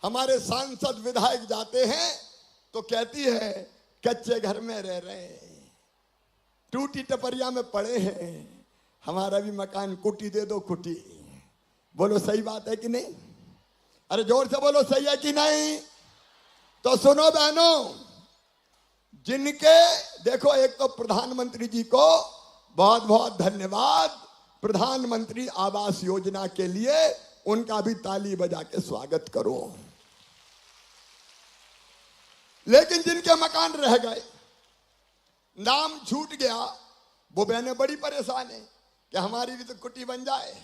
हमारे सांसद विधायक जाते हैं तो कहती है कच्चे घर में रह रहे हैं, टूटी टपरिया में पड़े हैं, हमारा भी मकान कुटी दे दो कुटी। बोलो सही बात है कि नहीं? अरे जोर से बोलो सही है कि नहीं? तो सुनो बहनों, जिनके देखो, एक तो प्रधानमंत्री जी को बहुत बहुत धन्यवाद, प्रधानमंत्री आवास योजना के लिए उनका भी ताली बजा के स्वागत करो। लेकिन जिनके मकान रह गए, नाम छूट गया, वो बहनें बड़ी परेशान है कि हमारी भी तो कुटी बन जाए।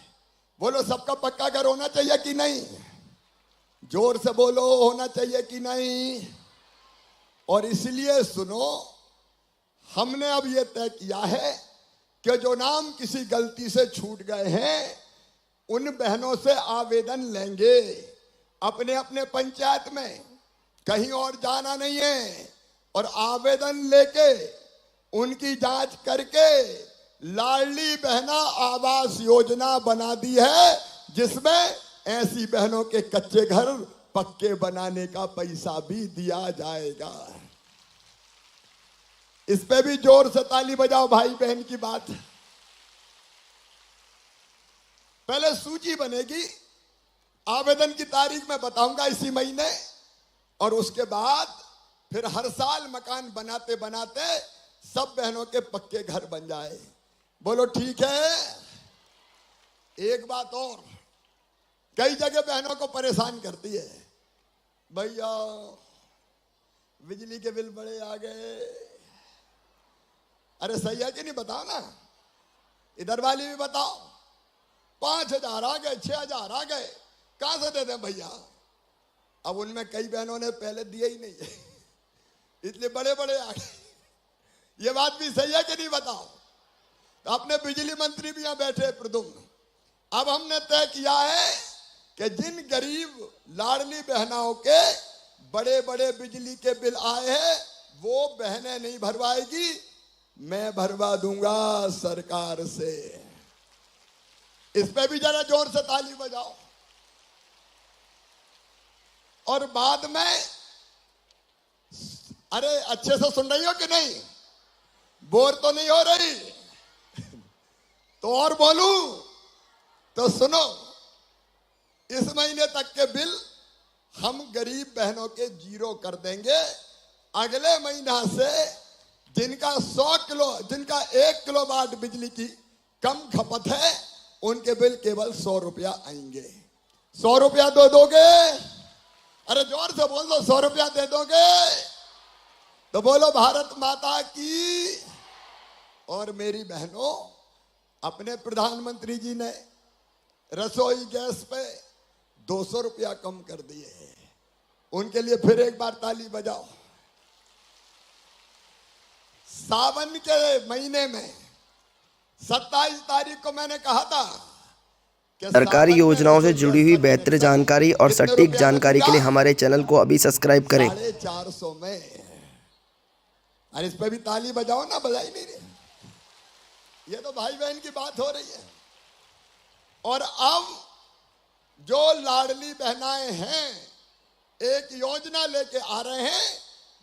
बोलो सबका पक्का घर होना चाहिए कि नहीं? जोर से बोलो, होना चाहिए कि नहीं? और इसलिए सुनो, हमने अब ये तय किया है कि जो नाम किसी गलती से छूट गए हैं उन बहनों से आवेदन लेंगे अपने अपने पंचायत में, कहीं और जाना नहीं है। और आवेदन लेके उनकी जांच करके लाडली बहना आवास योजना बना दी है, जिसमें ऐसी बहनों के कच्चे घर पक्के बनाने का पैसा भी दिया जाएगा। इस पे भी जोर से ताली बजाओ भाई बहन की बात। पहले सूची बनेगी, आवेदन की तारीख मैं बताऊंगा इसी महीने, और उसके बाद फिर हर साल मकान बनाते बनाते सब बहनों के पक्के घर बन जाए। बोलो ठीक है? एक बात और, कई जगह बहनों को परेशान करती है, भैया बिजली के बिल बड़े आ गए। अरे सही है कि नहीं? बताओ ना, इधर वाली भी बताओ। 5,000 आ गए, 6,000 आ गए, कहां से दे दें भैया? अब उनमें कई बहनों ने पहले दिए ही नहीं है, इसलिए बड़े बड़े आ गए। ये बात भी सही है कि नहीं? बताओ। तो अपने बिजली मंत्री भी यहां बैठे प्रदुम्न, अब हमने तय किया है कि जिन गरीब लाडली बहनाओं के बड़े बड़े बिजली के बिल आए हैं वो बहनें नहीं भरवाएगी, मैं भरवा दूंगा सरकार से। इस पे भी जरा जोर से ताली बजाओ। और बाद में, अरे अच्छे से सुन रही हो कि नहीं? बोर तो नहीं हो रही? तो और बोलूं तो सुनो, इस महीने तक के बिल हम गरीब बहनों के 0 कर देंगे। अगले महीना से जिनका 1 किलोवाट बिजली की कम खपत है उनके बिल केवल 100 रुपया आएंगे। 100 रुपया दो दोगे? अरे जोर से बोल दो, 100 रुपया दे दोगे? तो बोलो भारत माता की। और मेरी बहनों, अपने प्रधानमंत्री जी ने रसोई गैस पे 200 रुपया कम कर दिए हैं, उनके लिए फिर एक बार ताली बजाओ। सावन के महीने में 27 तारीख को मैंने कहा था कि सरकारी योजनाओं से जुड़ी हुई बेहतर जानकारी और सटीक जानकारी के लिए हमारे चैनल को अभी सब्सक्राइब करें। 450 में। अरे इस पे भी ताली बजाओ ना, बजाई नहीं रही। ये तो भाई बहन की बात हो रही है। और अब जो लाडली बहनाएं हैं, एक योजना लेके आ रहे हैं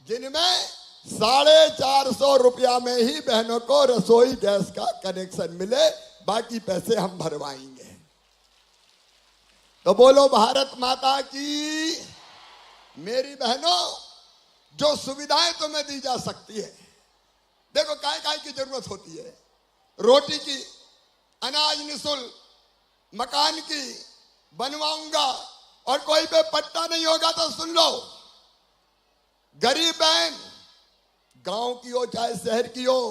जिनमें 450 रुपया में ही बहनों को रसोई गैस का कनेक्शन मिले, बाकी पैसे हम भरवाएंगे। तो बोलो भारत माता की। मेरी बहनों, जो सुविधाएं तुम्हें दी जा सकती है, देखो काय काय की जरूरत होती है, रोटी की, अनाज निःशुल्क, मकान की बनवाऊंगा। और कोई पे पट्टा नहीं होगा तो सुन लो, गरीब बहन, गांव की हो चाहे शहर की हो,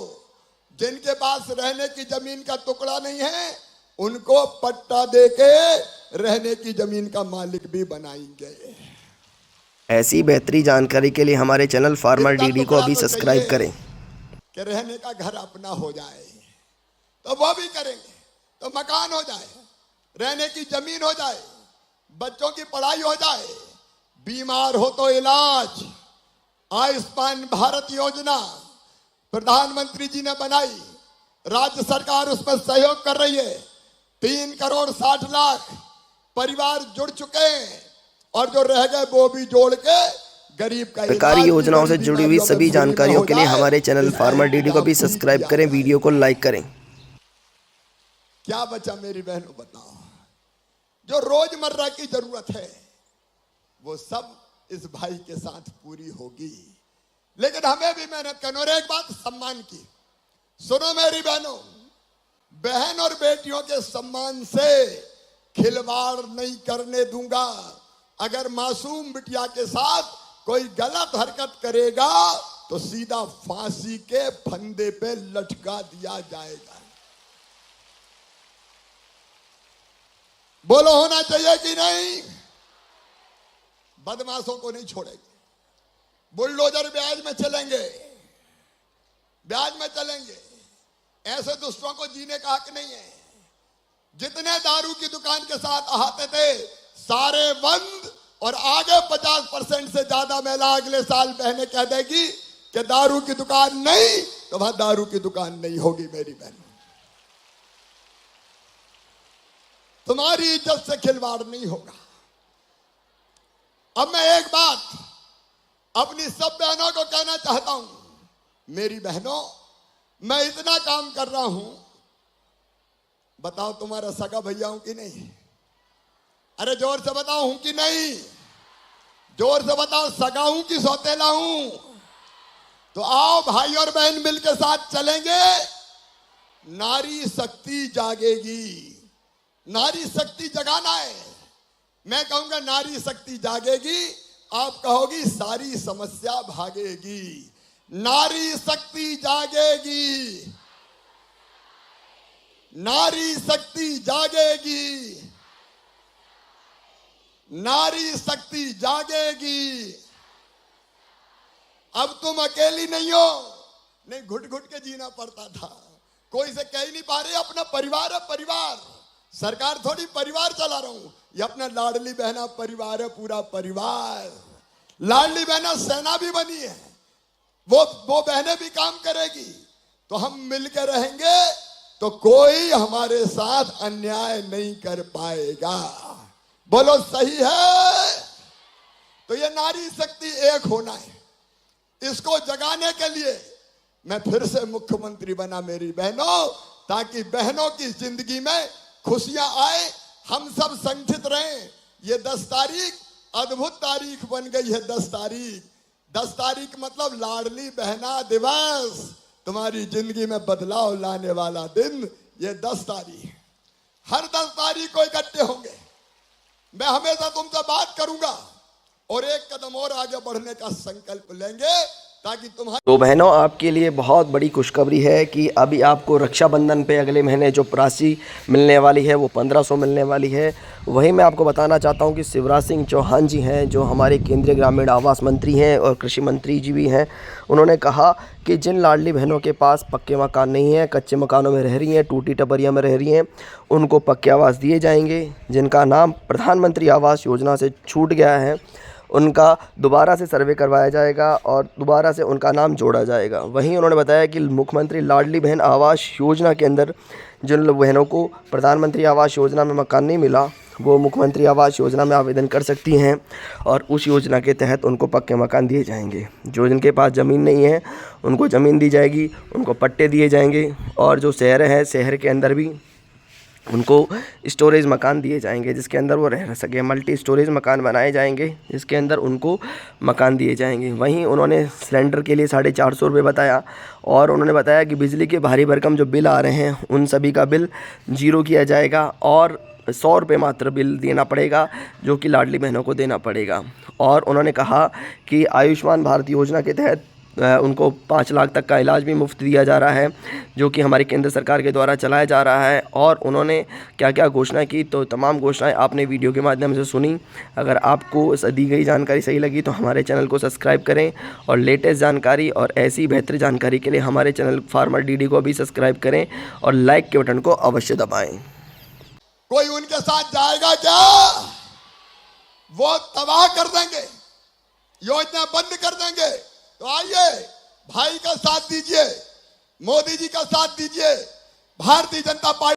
जिनके पास रहने की जमीन का टुकड़ा नहीं है, उनको पट्टा देके रहने की जमीन का मालिक भी बनाएंगे। ऐसी बेहतरीन जानकारी के लिए हमारे चैनल फार्मर डीडी को अभी सब्सक्राइब करें कि रहने का घर अपना हो जाए, तो वो भी करेंगे। तो मकान हो जाए, रहने की जमीन हो जाए, बच्चों की पढ़ाई हो जाए, बीमार हो तो इलाज। आयुष्मान भारत योजना प्रधानमंत्री जी ने बनाई, राज्य सरकार उसमें सहयोग कर रही है। 3 करोड़ 60 लाख परिवार जुड़ चुके हैं। और जो रह गए वो भी जोड़ के गरीब का सरकारी इलाज भी योजनाओं से बड़ी जुड़ी हुई बीमारियों में सभी फ्री में जानकारियों हो के लिए जाए, हमारे चैनल इस फार्मर ऐप डीडी को भी पूरी सब्सक्राइब किया करें, जाए। वीडियो को लाइक करें। क्या बचा मेरी बहनों बताओ? जो रोजमर्रा की जरूरत है वो सब इस भाई के साथ पूरी होगी, लेकिन हमें भी मेहनत करनी। और एक बात सम्मान की, सुनो मेरी बहनों, बहन और बेटियों के सम्मान से खिलवाड़ नहीं करने दूंगा। अगर मासूम बिटिया के साथ कोई गलत हरकत करेगा तो सीधा फांसी के फंदे पे लटका दिया जाएगा। बोलो होना चाहिए कि नहीं? बदमाशों को नहीं छोड़ेंगे, बुलडोजर ब्याज में चलेंगे, ब्याज में चलेंगे। ऐसे दुष्टों को जीने का हक नहीं है। जितने दारू की दुकान के साथ आते थे सारे बंद, और आगे 50% से ज्यादा महिला अगले साल बहने कह देगी कि दारू की दुकान नहीं, तो वहां दारू की दुकान नहीं होगी। मेरी बहन, तुम्हारी इज्जत से खिलवाड़ नहीं होगा। अब मैं एक बात अपनी सब बहनों को कहना चाहता हूं। मेरी बहनों, मैं इतना काम कर रहा हूं, बताओ तुम्हारा सगा भैया हूं कि नहीं? अरे जोर से बताओ हूं कि नहीं? जोर से बताओ, सगा हूं कि सौतेला हूं? तो आओ भाई और बहन मिलकर साथ चलेंगे, नारी शक्ति जागेगी। नारी शक्ति जगाना है। मैं कहूंगा नारी शक्ति जागेगी, आप कहोगी सारी समस्या भागेगी। नारी शक्ति जागेगी, नारी शक्ति जागेगी, नारी शक्ति जागेगी। अब तुम अकेली नहीं हो। नहीं, घुट घुट के जीना पड़ता था, कोई से कह ही नहीं पा रहे। अपना परिवार है, परिवार। सरकार थोड़ी परिवार चला रहा हूं, ये अपना लाडली बहना परिवार है, पूरा परिवार। लाडली बहना सेना भी बनी है, वो बहनें भी काम करेगी। तो हम मिलकर रहेंगे तो कोई हमारे साथ अन्याय नहीं कर पाएगा। बोलो सही है? तो ये नारी शक्ति एक होना है, इसको जगाने के लिए मैं फिर से मुख्यमंत्री बना मेरी बहनों, ताकि बहनों की जिंदगी में खुशियां आए, हम सब संगठित रहें। ये 10 तारीख अद्भुत तारीख बन गई है। 10 तारीख, 10 तारीख मतलब लाडली बहना दिवस, तुम्हारी जिंदगी में बदलाव लाने वाला दिन। ये 10 तारीख, हर 10 तारीख को इकट्ठे होंगे। मैं हमेशा तुमसे बात करूंगा और एक कदम और आगे बढ़ने का संकल्प लेंगे, ताकि तुम्हारे। तो बहनों, आपके लिए बहुत बड़ी खुशखबरी है कि अभी आपको रक्षाबंधन पे अगले महीने जो राशि मिलने वाली है वो 1500 मिलने वाली है। वहीं मैं आपको बताना चाहता हूं कि शिवराज सिंह चौहान जी हैं, जो हमारे केंद्रीय ग्रामीण आवास मंत्री हैं और कृषि मंत्री जी भी हैं, उन्होंने कहा कि जिन लाडली बहनों के पास पक्के मकान नहीं हैं, कच्चे मकानों में रह रही हैं, टूटी टपरियाँ में रह रही हैं, उनको पक्के आवास दिए जाएंगे। जिनका नाम प्रधानमंत्री आवास योजना से छूट गया है, उनका दोबारा से सर्वे करवाया जाएगा और दोबारा से उनका नाम जोड़ा जाएगा। वहीं उन्होंने बताया कि मुख्यमंत्री लाडली बहन आवास योजना के अंदर जिन बहनों को प्रधानमंत्री आवास योजना में मकान नहीं मिला, वो मुख्यमंत्री आवास योजना में आवेदन कर सकती हैं और उस योजना के तहत उनको पक्के मकान दिए जाएंगे। जो जिनके पास ज़मीन नहीं है उनको ज़मीन दी जाएगी, उनको पट्टे दिए जाएंगे, और जो शहर है, शहर के अंदर भी उनको स्टोरेज मकान दिए जाएंगे जिसके अंदर वो रह सके। मल्टी स्टोरेज मकान बनाए जाएंगे जिसके अंदर उनको मकान दिए जाएंगे। वहीं उन्होंने सिलेंडर के लिए 450 रुपये बताया, और उन्होंने बताया कि बिजली के भारी भरकम जो बिल आ रहे हैं उन सभी का बिल 0 किया जाएगा और 100 रुपये मात्र बिल देना पड़ेगा, जो कि लाडली बहनों को देना पड़ेगा। और उन्होंने कहा कि आयुष्मान भारत योजना के तहत उनको 5 लाख तक का इलाज भी मुफ्त दिया जा रहा है, जो कि हमारी केंद्र सरकार के द्वारा चलाया जा रहा है। और उन्होंने क्या क्या घोषणा की, तो तमाम घोषणाएं आपने वीडियो के माध्यम से सुनी। अगर आपको दी गई जानकारी सही लगी तो हमारे चैनल को सब्सक्राइब करें, और लेटेस्ट जानकारी और ऐसी बेहतर जानकारी के लिए हमारे चैनल फार्मर डीडी को भी सब्सक्राइब करें और लाइक के बटन को अवश्य दबाएँ। कोई उनके साथ जाएगा क्या? वो तबाह कर देंगे, योजना बंद कर देंगे। तो आइए, भाई का साथ दीजिए, मोदी जी का साथ दीजिए, भारतीय जनता पार्टी